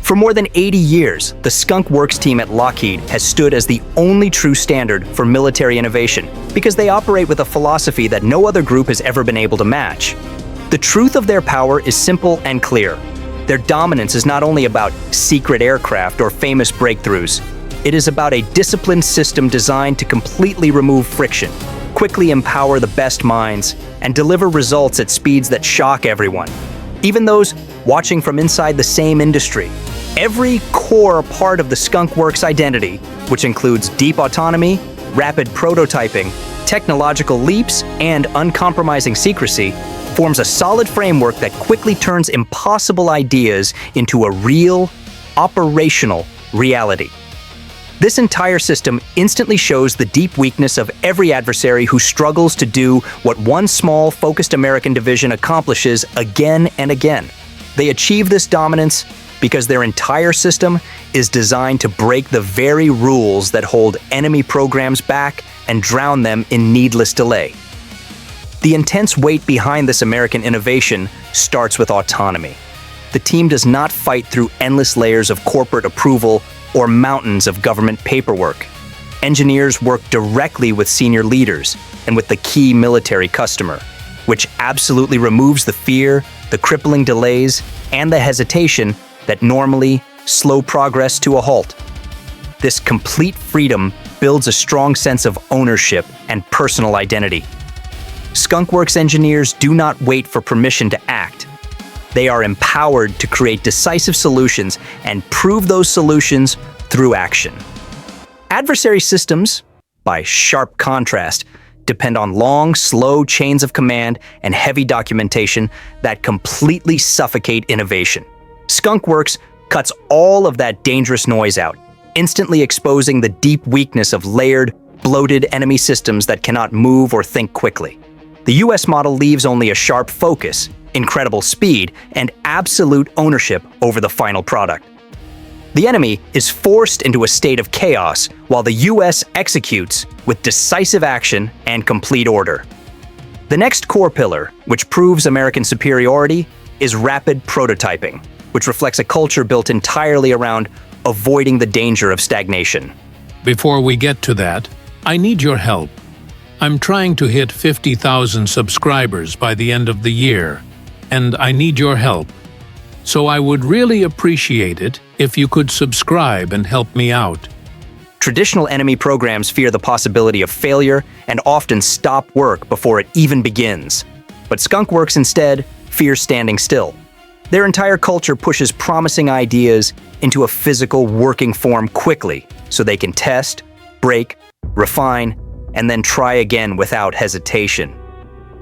For more than 80 years, the Skunk Works team at Lockheed has stood as the only true standard for military innovation because they operate with a philosophy that no other group has ever been able to match. The truth of their power is simple and clear. Their dominance is not only about secret aircraft or famous breakthroughs. It is about a disciplined system designed to completely remove friction, quickly empower the best minds, and deliver results at speeds that shock everyone, even those watching from inside the same industry. Every core part of the Skunk Works identity, which includes deep autonomy, rapid prototyping, technological leaps, and uncompromising secrecy, forms a solid framework that quickly turns impossible ideas into a real, operational reality. This entire system instantly shows the deep weakness of every adversary who struggles to do what one small, focused American division accomplishes again and again. They achieve this dominance because their entire system is designed to break the very rules that hold enemy programs back and drown them in needless delay. The intense weight behind this American innovation starts with autonomy. The team does not fight through endless layers of corporate approval or mountains of government paperwork. Engineers work directly with senior leaders and with the key military customer, which absolutely removes the fear, the crippling delays, and the hesitation that normally slow progress to a halt. This complete freedom builds a strong sense of ownership and personal identity. Skunk Works engineers do not wait for permission to act. They are empowered to create decisive solutions and prove those solutions through action. Adversary systems, by sharp contrast, depend on long, slow chains of command and heavy documentation that completely suffocate innovation. Skunk Works cuts all of that dangerous noise out, instantly exposing the deep weakness of layered, bloated enemy systems that cannot move or think quickly. The US model leaves only a sharp focus, incredible speed, and absolute ownership over the final product. The enemy is forced into a state of chaos while the US executes with decisive action and complete order. The next core pillar, which proves American superiority, is rapid prototyping, which reflects a culture built entirely around avoiding the danger of stagnation. Before we get to that, I need your help. I'm trying to hit 50,000 subscribers by the end of the year, and I need your help. So I would really appreciate it if you could subscribe and help me out. Traditional enemy programs fear the possibility of failure and often stop work before it even begins. But Skunk Works instead fears standing still. Their entire culture pushes promising ideas into a physical working form quickly so they can test, break, refine, and then try again without hesitation.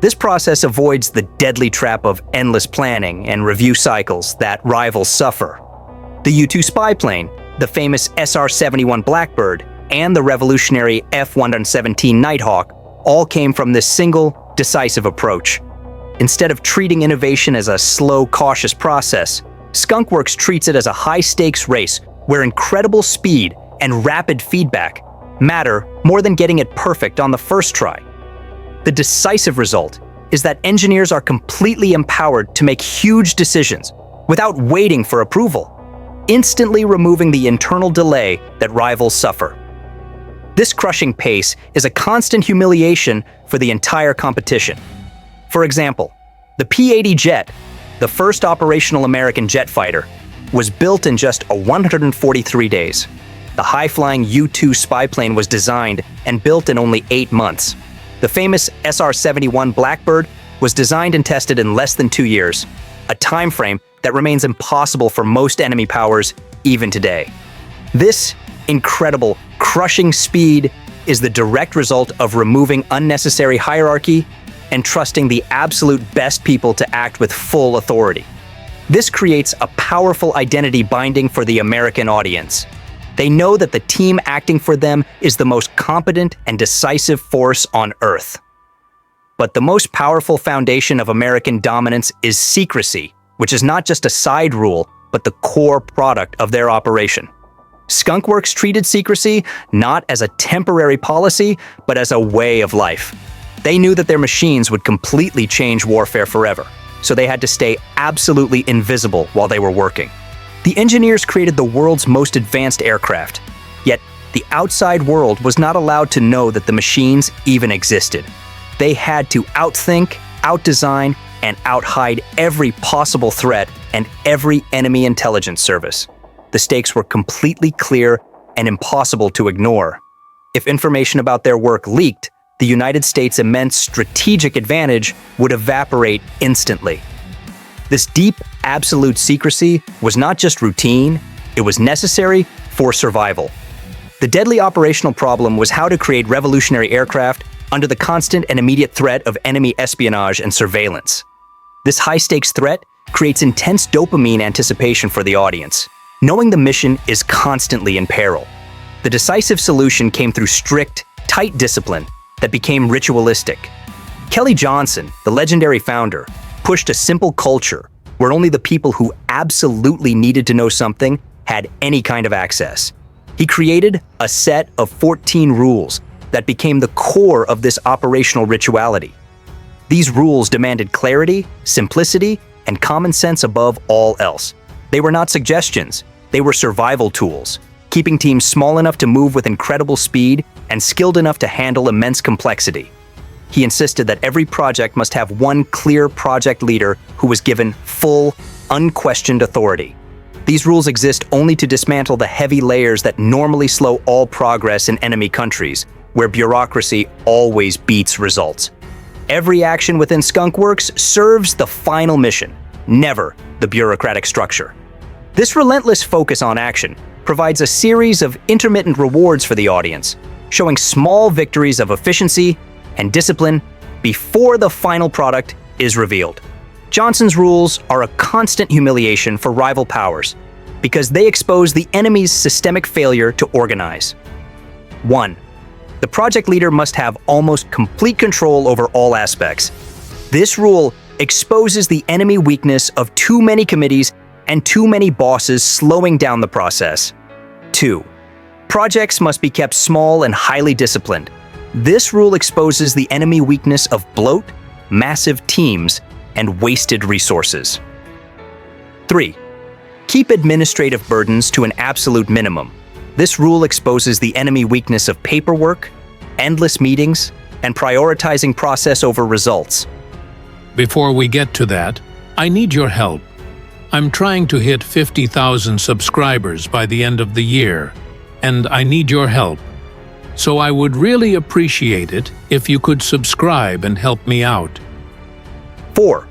This process avoids the deadly trap of endless planning and review cycles that rivals suffer. The U-2 spy plane, the famous SR-71 Blackbird, and the revolutionary F-117 Nighthawk all came from this single, decisive approach. Instead of treating innovation as a slow, cautious process, Skunk Works treats it as a high-stakes race where incredible speed and rapid feedback matter more than getting it perfect on the first try. The decisive result is that engineers are completely empowered to make huge decisions without waiting for approval, instantly removing the internal delay that rivals suffer. This crushing pace is a constant humiliation for the entire competition. For example, the P-80 jet, the first operational American jet fighter, was built in just 143 days. The high-flying U-2 spy plane was designed and built in only 8 months. The famous SR-71 Blackbird was designed and tested in less than 2 years, a time frame that remains impossible for most enemy powers even today. This incredible, crushing speed is the direct result of removing unnecessary hierarchy and trusting the absolute best people to act with full authority. This creates a powerful identity binding for the American audience. They know that the team acting for them is the most competent and decisive force on Earth. But the most powerful foundation of American dominance is secrecy, which is not just a side rule, but the core product of their operation. Skunk Works treated secrecy not as a temporary policy, but as a way of life. They knew that their machines would completely change warfare forever, so they had to stay absolutely invisible while they were working. The engineers created the world's most advanced aircraft, yet the outside world was not allowed to know that the machines even existed. They had to outthink, outdesign, and outhide every possible threat and every enemy intelligence service. The stakes were completely clear and impossible to ignore. If information about their work leaked, the United States' immense strategic advantage would evaporate instantly. This deep, absolute secrecy was not just routine, it was necessary for survival. The deadly operational problem was how to create revolutionary aircraft under the constant and immediate threat of enemy espionage and surveillance. This high-stakes threat creates intense dopamine anticipation for the audience, knowing the mission is constantly in peril. The decisive solution came through strict, tight discipline that became ritualistic. Kelly Johnson, the legendary founder, pushed a simple culture where only the people who absolutely needed to know something had any kind of access. He created a set of 14 rules that became the core of this operational rituality. These rules demanded clarity, simplicity, and common sense above all else. They were not suggestions, they were survival tools, keeping teams small enough to move with incredible speed and skilled enough to handle immense complexity. He insisted that every project must have one clear project leader who was given full, unquestioned authority. These rules exist only to dismantle the heavy layers that normally slow all progress in enemy countries, where bureaucracy always beats results. Every action within Skunk Works serves the final mission, never the bureaucratic structure. This relentless focus on action provides a series of intermittent rewards for the audience, showing small victories of efficiency and discipline before the final product is revealed. Johnson's rules are a constant humiliation for rival powers because they expose the enemy's systemic failure to organize. 1. The project leader must have almost complete control over all aspects. This rule exposes the enemy weakness of too many committees and too many bosses, slowing down the process. 2. Projects must be kept small and highly disciplined. This rule exposes the enemy weakness of bloat, massive teams, and wasted resources. 3. Keep administrative burdens to an absolute minimum. This rule exposes the enemy weakness of paperwork, endless meetings, and prioritizing process over results. Before we get to that, I need your help. I'm trying to hit 50,000 subscribers by the end of the year, and I need your help. So I would really appreciate it if you could subscribe and help me out. 4.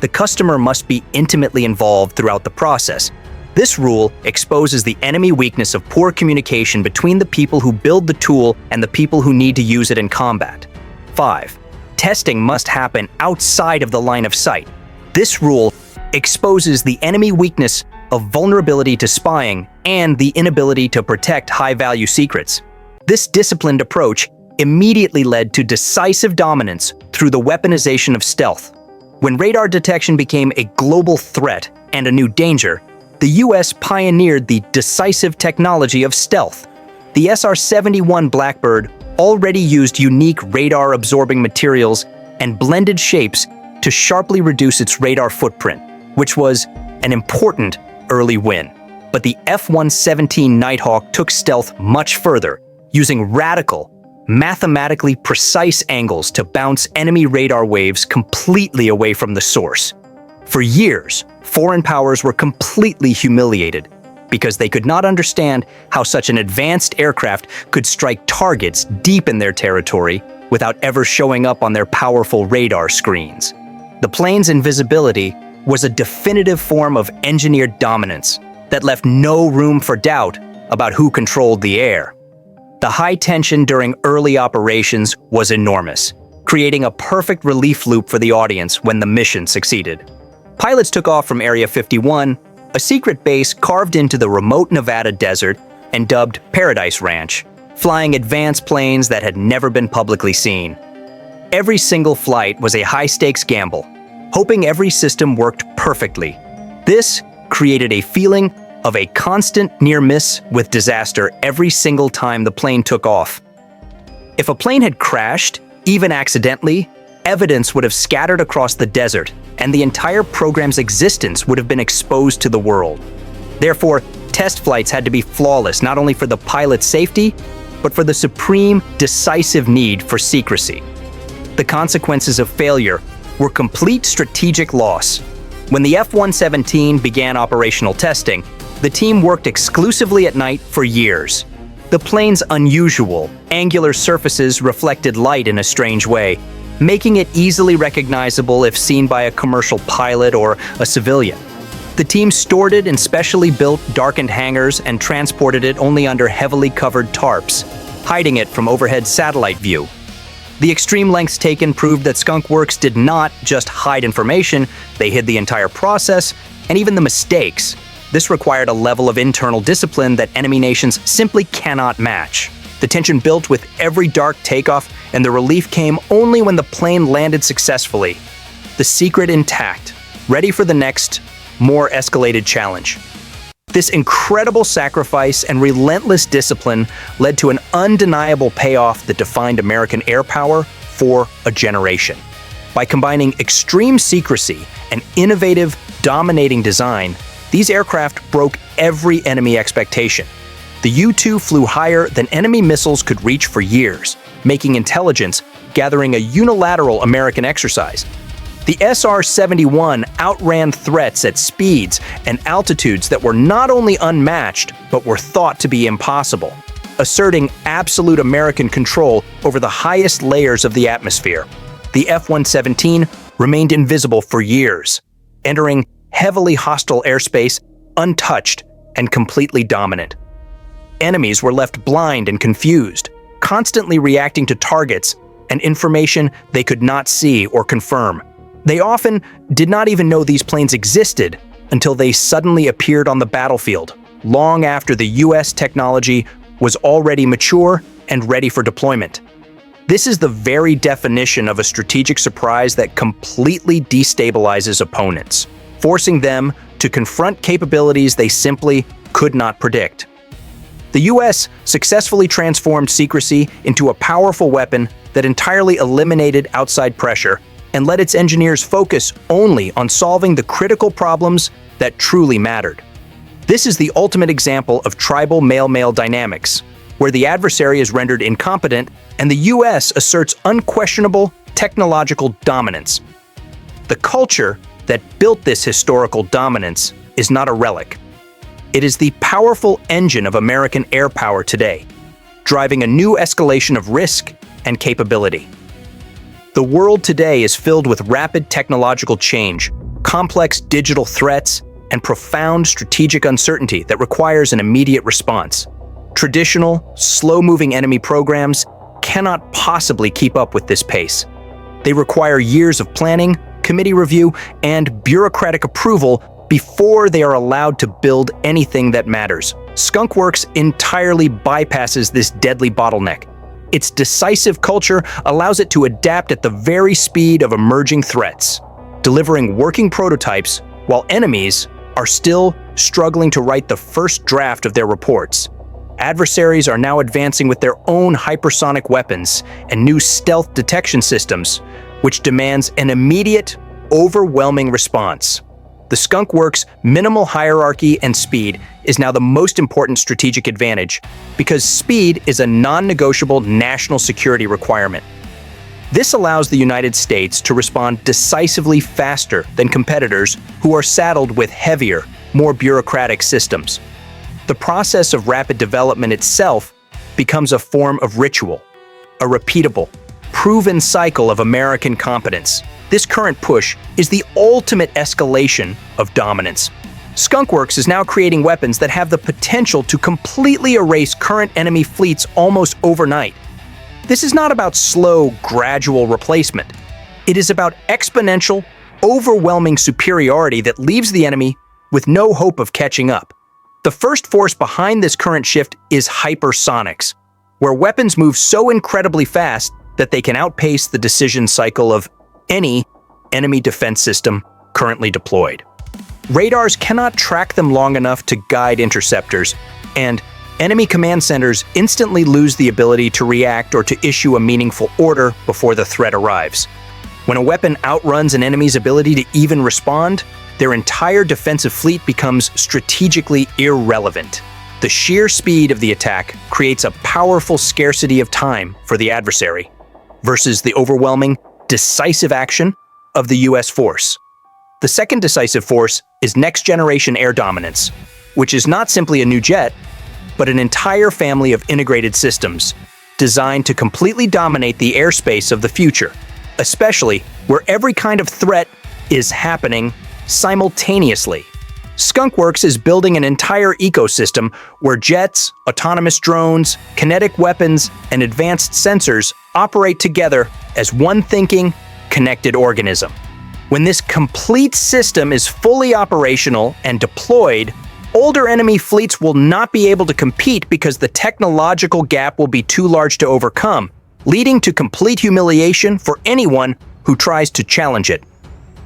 The customer must be intimately involved throughout the process. This rule exposes the enemy weakness of poor communication between the people who build the tool and the people who need to use it in combat. 5. Testing must happen outside of the line of sight. This rule exposes the enemy weakness of vulnerability to spying and the inability to protect high-value secrets. This disciplined approach immediately led to decisive dominance through the weaponization of stealth. When radar detection became a global threat and a new danger, the US pioneered the decisive technology of stealth. The SR-71 Blackbird already used unique radar-absorbing materials and blended shapes to sharply reduce its radar footprint, which was an important early win. But the F-117 Nighthawk took stealth much further, using radical, mathematically precise angles to bounce enemy radar waves completely away from the source. For years, foreign powers were completely humiliated because they could not understand how such an advanced aircraft could strike targets deep in their territory without ever showing up on their powerful radar screens. The plane's invisibility was a definitive form of engineered dominance that left no room for doubt about who controlled the air. The high tension during early operations was enormous, creating a perfect relief loop for the audience when the mission succeeded. Pilots took off from Area 51, a secret base carved into the remote Nevada desert and dubbed Paradise Ranch, flying advanced planes that had never been publicly seen. Every single flight was a high-stakes gamble, hoping every system worked perfectly. This created a feeling of a constant near-miss with disaster every single time the plane took off. If a plane had crashed, even accidentally, evidence would have scattered across the desert, and the entire program's existence would have been exposed to the world. Therefore, test flights had to be flawless, not only for the pilot's safety, but for the supreme, decisive need for secrecy. The consequences of failure were complete strategic loss. When the F-117 began operational testing, the team worked exclusively at night for years. The plane's unusual, angular surfaces reflected light in a strange way, making it easily recognizable if seen by a commercial pilot or a civilian. The team stored it in specially built, darkened hangars and transported it only under heavily covered tarps, hiding it from overhead satellite view. The extreme lengths taken proved that Skunk Works did not just hide information, they hid the entire process, and even the mistakes. This required a level of internal discipline that enemy nations simply cannot match. The tension built with every dark takeoff, and the relief came only when the plane landed successfully. The secret intact, ready for the next, more escalated challenge. This incredible sacrifice and relentless discipline led to an undeniable payoff that defined American air power for a generation. By combining extreme secrecy and innovative, dominating design, these aircraft broke every enemy expectation. The U-2 flew higher than enemy missiles could reach for years, making intelligence gathering a unilateral American exercise. The SR-71 outran threats at speeds and altitudes that were not only unmatched, but were thought to be impossible, asserting absolute American control over the highest layers of the atmosphere. The F-117 remained invisible for years, entering heavily hostile airspace untouched and completely dominant. Enemies were left blind and confused, constantly reacting to targets and information they could not see or confirm. They often did not even know these planes existed until they suddenly appeared on the battlefield, long after the US technology was already mature and ready for deployment. This is the very definition of a strategic surprise that completely destabilizes opponents, forcing them to confront capabilities they simply could not predict. The US successfully transformed secrecy into a powerful weapon that entirely eliminated outside pressure and let its engineers focus only on solving the critical problems that truly mattered. This is the ultimate example of tribal male-male dynamics, where the adversary is rendered incompetent and the US asserts unquestionable technological dominance. The culture that built this historical dominance is not a relic. It is the powerful engine of American air power today, driving a new escalation of risk and capability. The world today is filled with rapid technological change, complex digital threats, and profound strategic uncertainty that requires an immediate response. Traditional, slow-moving enemy programs cannot possibly keep up with this pace. They require years of planning, committee review, and bureaucratic approval before they are allowed to build anything that matters. Skunk Works entirely bypasses this deadly bottleneck. Its decisive culture allows it to adapt at the very speed of emerging threats, delivering working prototypes while enemies are still struggling to write the first draft of their reports. Adversaries are now advancing with their own hypersonic weapons and new stealth detection systems, which demands an immediate, overwhelming response. The Skunk Works' minimal hierarchy and speed is now the most important strategic advantage because speed is a non-negotiable national security requirement. This allows the United States to respond decisively faster than competitors who are saddled with heavier, more bureaucratic systems. The process of rapid development itself becomes a form of ritual, a repeatable, proven cycle of American competence. This current push is the ultimate escalation of dominance. Skunk Works is now creating weapons that have the potential to completely erase current enemy fleets almost overnight. This is not about slow, gradual replacement. It is about exponential, overwhelming superiority that leaves the enemy with no hope of catching up. The first force behind this current shift is hypersonics, where weapons move so incredibly fast that they can outpace the decision cycle of any enemy defense system currently deployed. Radars cannot track them long enough to guide interceptors, and enemy command centers instantly lose the ability to react or to issue a meaningful order before the threat arrives. When a weapon outruns an enemy's ability to even respond, their entire defensive fleet becomes strategically irrelevant. The sheer speed of the attack creates a powerful scarcity of time for the adversary versus the overwhelming, decisive action of the US force. The second decisive force is next-generation air dominance, which is not simply a new jet, but an entire family of integrated systems designed to completely dominate the airspace of the future, especially where every kind of threat is happening simultaneously. Skunk Works is building an entire ecosystem where jets, autonomous drones, kinetic weapons, and advanced sensors operate together as one thinking, connected organism. When this complete system is fully operational and deployed, older enemy fleets will not be able to compete because the technological gap will be too large to overcome, leading to complete humiliation for anyone who tries to challenge it.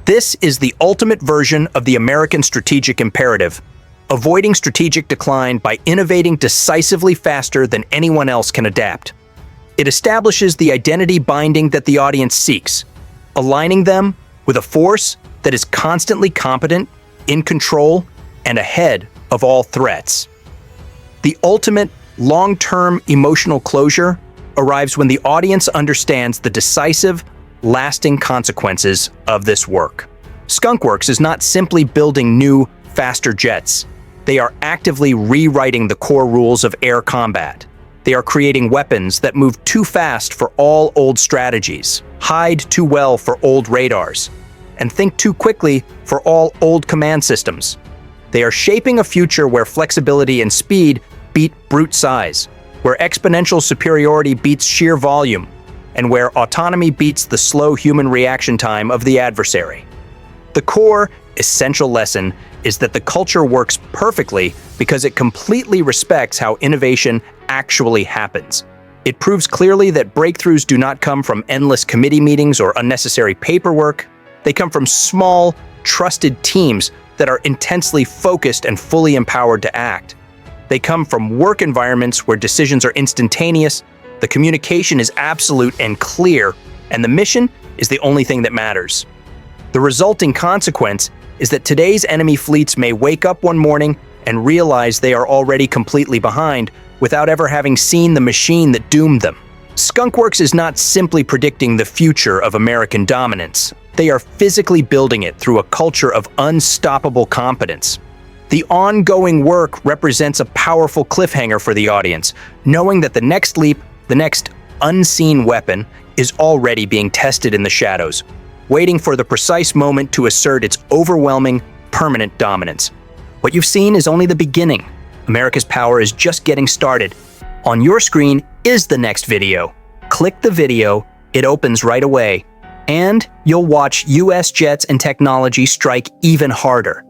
This is the ultimate version of the American strategic imperative, avoiding strategic decline by innovating decisively faster than anyone else can adapt. It establishes the identity binding that the audience seeks, aligning them with a force that is constantly competent, in control, and ahead of all threats. The ultimate, long-term emotional closure arrives when the audience understands the decisive, lasting consequences of this work. Skunk Works is not simply building new, faster jets. They are actively rewriting the core rules of air combat. They are creating weapons that move too fast for all old strategies, hide too well for old radars, and think too quickly for all old command systems. They are shaping a future where flexibility and speed beat brute size, where exponential superiority beats sheer volume, and where autonomy beats the slow human reaction time of the adversary. The core, essential lesson is that the culture works perfectly because it completely respects how innovation actually happens. It proves clearly that breakthroughs do not come from endless committee meetings or unnecessary paperwork. They come from small, trusted teams that are intensely focused and fully empowered to act. They come from work environments where decisions are instantaneous, the communication is absolute and clear, and the mission is the only thing that matters. The resulting consequence is that today's enemy fleets may wake up one morning and realize they are already completely behind without ever having seen the machine that doomed them. Skunk Works is not simply predicting the future of American dominance. They are physically building it through a culture of unstoppable competence. The ongoing work represents a powerful cliffhanger for the audience, knowing that the next leap, the next unseen weapon, is already being tested in the shadows, waiting for the precise moment to assert its overwhelming, permanent dominance. What you've seen is only the beginning. America's power is just getting started. On your screen is the next video. Click the video, it opens right away, and you'll watch US jets and technology strike even harder.